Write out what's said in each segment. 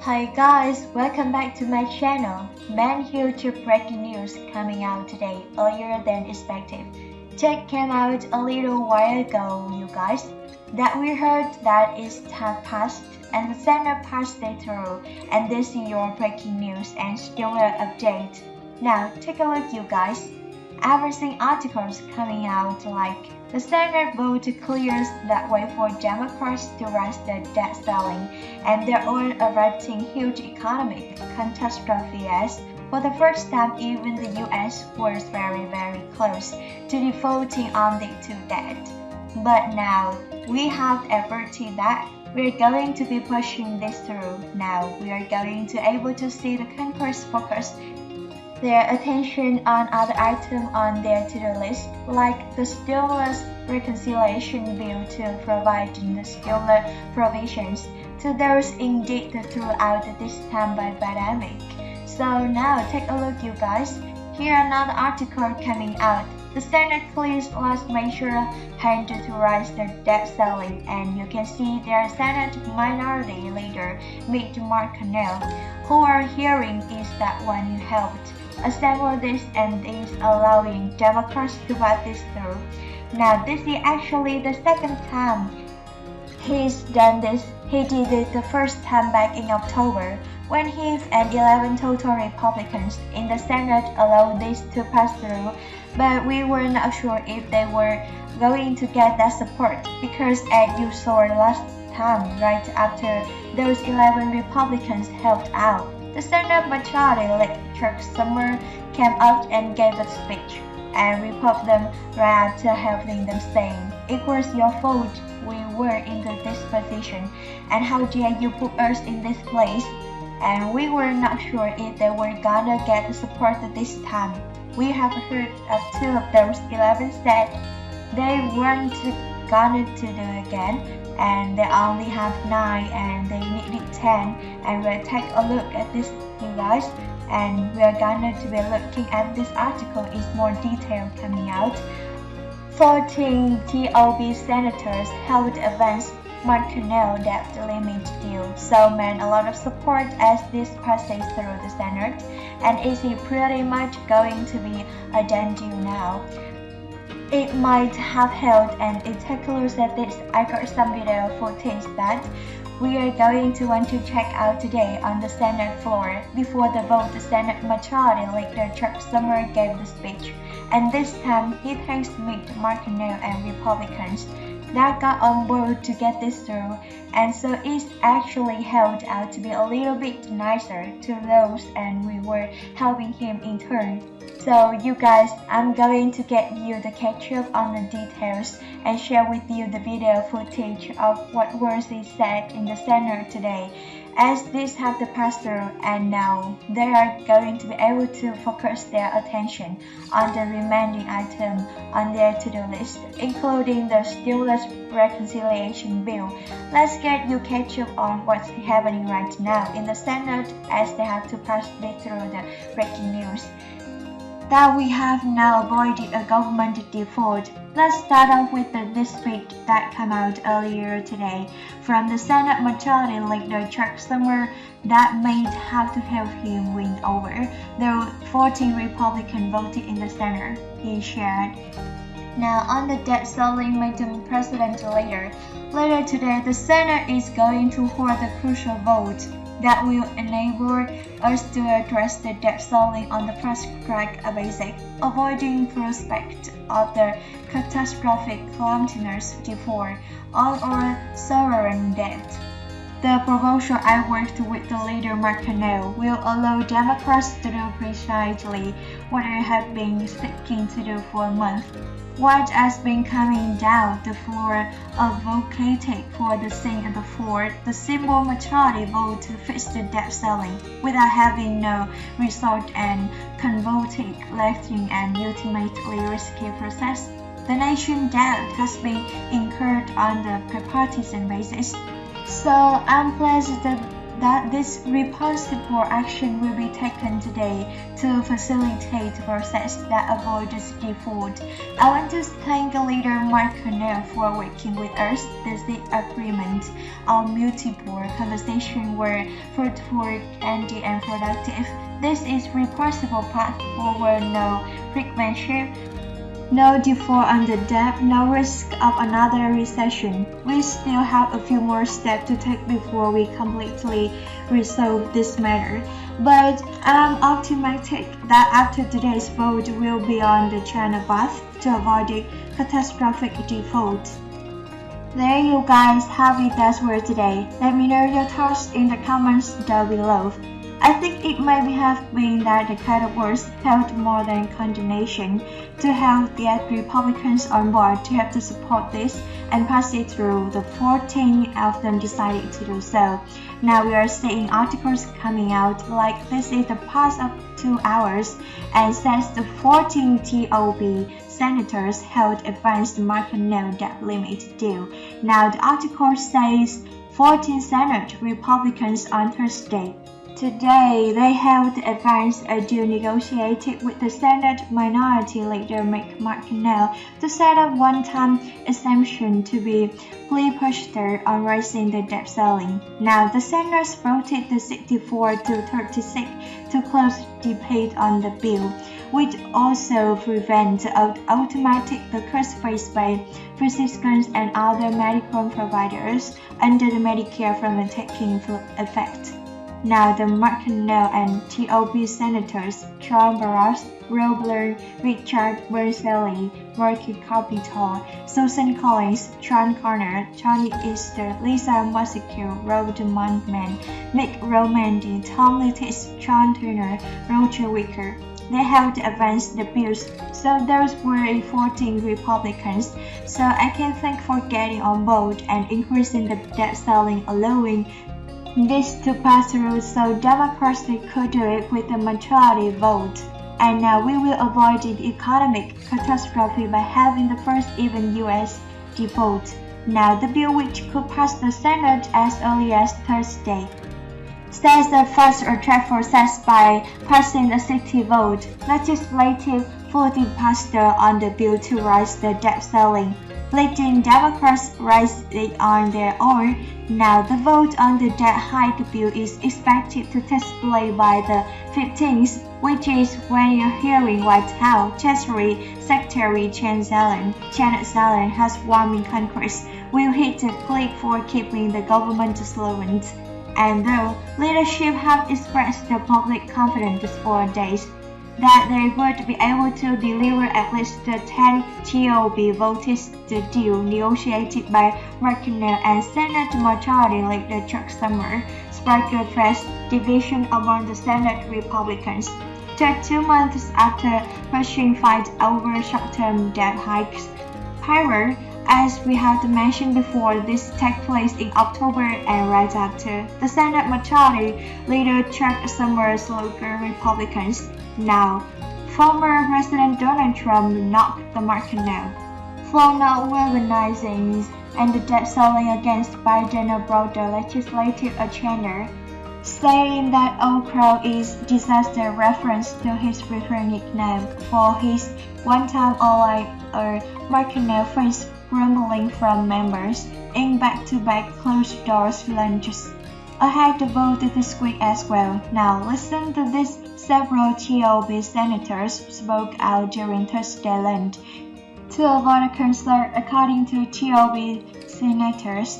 Hi guys, welcome back to my channel. Man, huge breaking news coming out today earlier than expected. Check came out a little while ago, you guys, that we heard that it's time passed and the Senate passed it through, and this is your breaking news and similar update. Now take a look, you guys. I've seen articles coming out like the Senate vote clears that way for Democrats to raise the debt ceiling, and they're all averting huge economic catastrophe as, for the first time, even the US was very close to defaulting on the two debt. But now, we have averted that. We're going to be pushing this through. Now, we are going to able to see the Congress focus their attention on other items on their to-do list, like the stimulus reconciliation bill to provide the stimulus provisions to those indeed throughout this time by pandemic. So now take a look, you guys. Here another article coming out. The Senate clears last major hand to raise the debt ceiling, and you can see their Senate Minority Leader Mitch McConnell, who are hearing is that one who helped assemble this and is allowing Democrats to pass this through. Now this is actually the second time he's done this. He did it the first time back in October when he and 11 total Republicans in the Senate allowed this to pass through, but we were not sure if they were going to get that support because as you saw last time, right after those 11 Republicans helped out, the Senate Majority Leader Chuck Schumer came out and gave a speech and rebuked them right after helping them saying, "It was your fault we were in this position, and how dare you put us in this place?" And we were not sure if they were gonna get the support this time. We have heard of 2 of those 11 said they weren't gonna to do again, and they only have 9 and they needed 10, and we'll take a look at this, you guys, and we're gonna to be looking at this article is more detail coming out. 14 TOB senators helped advance McConnell debt limit deal, so meant a lot of support as this passes through the Senate, and is pretty much going to be a done deal now. It might have held, and it take a look at this. I got some video footage that we are going to want to check out today on the Senate floor. Before the vote, the Senate Majority Leader Chuck Schumer gave the speech, and this time he thanks Mitch McConnell and Republicans that got on board to get this through, and so it's actually held out to be a little bit nicer to those, and we were helping him in turn. So you guys, I'm going to get you the catch up on the details and share with you the video footage of what was said in the Senate today, as this have the pass through, and now they are going to be able to focus their attention on the remaining item on their to-do list, including the stimulus reconciliation bill. Let's get you catch up on what's happening right now in the Senate as they have to pass this through the breaking news that we have now avoided a government default. Let's start off with this speech that came out earlier today from the Senate Majority Leader Chuck Schumer that may have to help him win over the 14 Republicans voted in the Senate, he shared. Now on the debt ceiling, Madam President later today, the Senate is going to hold a crucial vote that will enable us to address the debt ceiling on the prescribed basis, avoiding prospect of the catastrophic continuous default on our sovereign debt. The proposal I worked with the leader McConnell will allow Democrats to do precisely what they have been seeking to do for a month. What has been coming down the floor advocated for the Senate and the floor, the simple majority vote to fix the debt ceiling without having no result and convoluted, lengthy and ultimately risky process. The nation debt has been incurred on the bipartisan basis. So I'm pleased that that this responsible action will be taken today to facilitate the process that avoids default. I want to thank leader Mark Cornell for working with us. This agreement on multiple conversations were fruitful, candid, and productive. This is responsible path forward, no frequency, no default on the debt, no risk of another recession. We still have a few more steps to take before we completely resolve this matter. But I'm optimistic that after today's vote we'll be on the channel path to avoid a catastrophic default. There you guys have it as for today. Let me know your thoughts in the comments down below. I think it might have been that the kind of words held more than condemnation to have the Republicans on board to have to support this and pass it through. The 14 of them decided to do so. Now we are seeing articles coming out like this is the past of 2 hours and says the 14 TOB senators held advanced market no debt limit deal. Now the article says 14 Senate Republicans on Thursday. Today, they held advanced a deal negotiated with the Senate Minority Leader Mitch McConnell to set up one-time exemption to be pushed on raising the debt ceiling. Now, the Senators voted the 64 to 36 to close debate on the bill, which also prevents automatic the cost faced by physicians and other medical providers under the Medicare from taking effect. Now the McConnell and TOB senators John Barras, Robler, Richard Bernselli, Marky Capito, Susan Collins, John Connor, Tony Easter, Lisa Masicki, Robert Montman, Mick Romandi, Tom Littis, John Turner, Roger Wicker. They helped advance the bills, so those were 14 Republicans. So I can thank for getting on board and increasing the debt ceiling, allowing this to pass through so Democrats could do it with a majority vote. And now we will avoid the economic catastrophe by having the first even US default. Now the bill, which could pass the Senate as early as Thursday, says the fast track process by passing a 60 vote legislative voting pastor on the bill to raise the debt ceiling, letting Democrats raise it on their own. Now the vote on the debt hike bill is expected to take place by the 15th, which is when you're hearing White House Treasury Secretary Janet Yellen has warned in Congress will hit the click for keeping the government solvent. And though leadership have expressed the public confidence for days that they would be able to deliver at least the 10 TOB votes the deal negotiated by McConnell and Senate Majority Leader Chuck Schumer sparked a fresh division among the Senate Republicans. Just 2 months after pushing fight over short-term debt hikes. However, as we have mentioned before, this took place in October and right after the Senate Majority Leader Chuck Schumer's local Republicans. Now, former President Donald Trump knocked the McConnell for not weaponizing and the debt ceiling against Biden abroad the legislative agenda, saying that Oprah is disaster reference to his preferred nickname for his one-time ally McConnell faced grumbling from members in back-to-back closed-doors lunches ahead the vote this week as well. Now listen to this. Several TOB senators spoke out during Thursday lunch to avoid a concern, according to TOB senators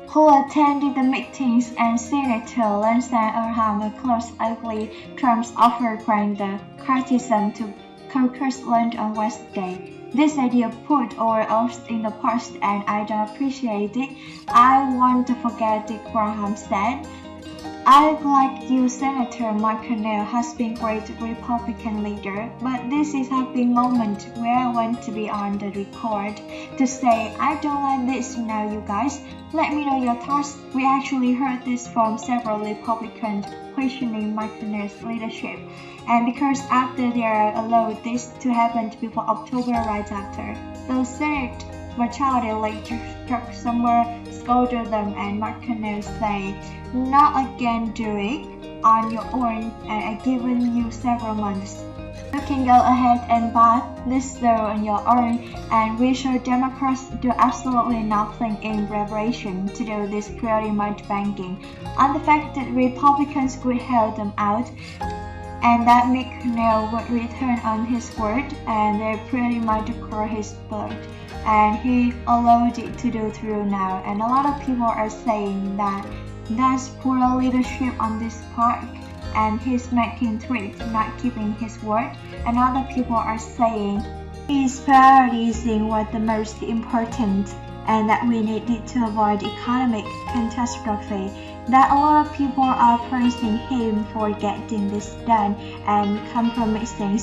who attended the meetings, and Senator Lindsey Graham closed likely Trump's offer grant the criticism to caucus lunch on Wednesday. This idea put our hopes in the past and I don't appreciate it. I want to forget it, Graham said. I like you, Senator McConnell has been great Republican leader, but this is a big moment where I want to be on the record to say I don't like this now, you guys. Let me know your thoughts. We actually heard this from several Republicans questioning McConnell's leadership, and because after they are allowed this to happen before October right after, the Senate majority leader Chuck Summer scolded them, and McConnell said, "Not again, do it on your own, and I've given you several months. You can go ahead and buy this bill on your own, and we sure Democrats do absolutely nothing in preparation to do this pretty much banking on the fact that Republicans would help them out, and that McConnell would return on his word, and they pretty much call his bird, and he allowed it to do through now." And a lot of people are saying that that's poor leadership on this part, and he's making tweets, not keeping his word. And other people are saying he's prioritizing what the most important, and that we needed to avoid economic catastrophe. That a lot of people are praising him for getting this done and compromising.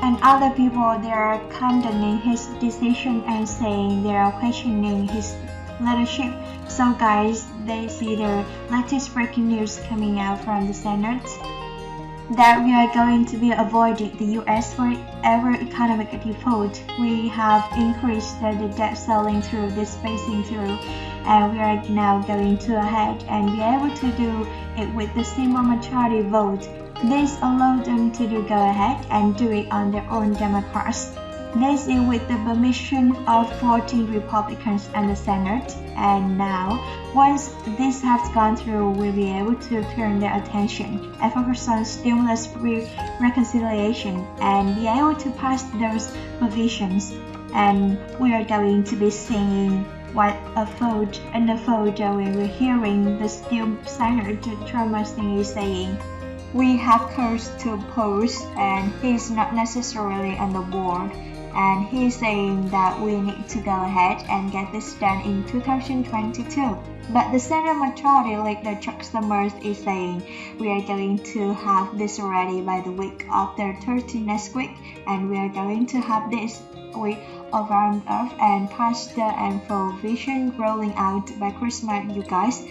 And other people, they are condoning his decision and saying they are questioning his leadership. So guys, they see the latest breaking news coming out from the Senate that we are going to be avoiding the US for ever economic default. We have increased the debt ceiling through this phasing through, and we are now going to ahead and be able to do it with the simple majority vote. This allowed them to go ahead and do it on their own Democrats. This is with the permission of 14 Republicans and the Senate, and now, once this has gone through, we'll be able to turn their attention and focus on stimulus reconciliation and be able to pass those provisions. And we are going to be seeing what a vote in the photo we were hearing the still Senator Thomas is saying. We have cause to oppose, and he's not necessarily on the board. And he's saying that we need to go ahead and get this done in 2022. But the Senate Majority Leader Chuck Summers is saying we are going to have this ready by the week after 30 next week, and we are going to have this week around Earth and pasta and full vision rolling out by Christmas, you guys.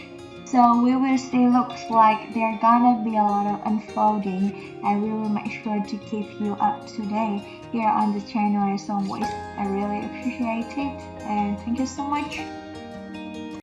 So we will see, looks like there gonna be a lot of unfolding, and we will make sure to keep you up to date here on the channel as always. I really appreciate it, and thank you so much.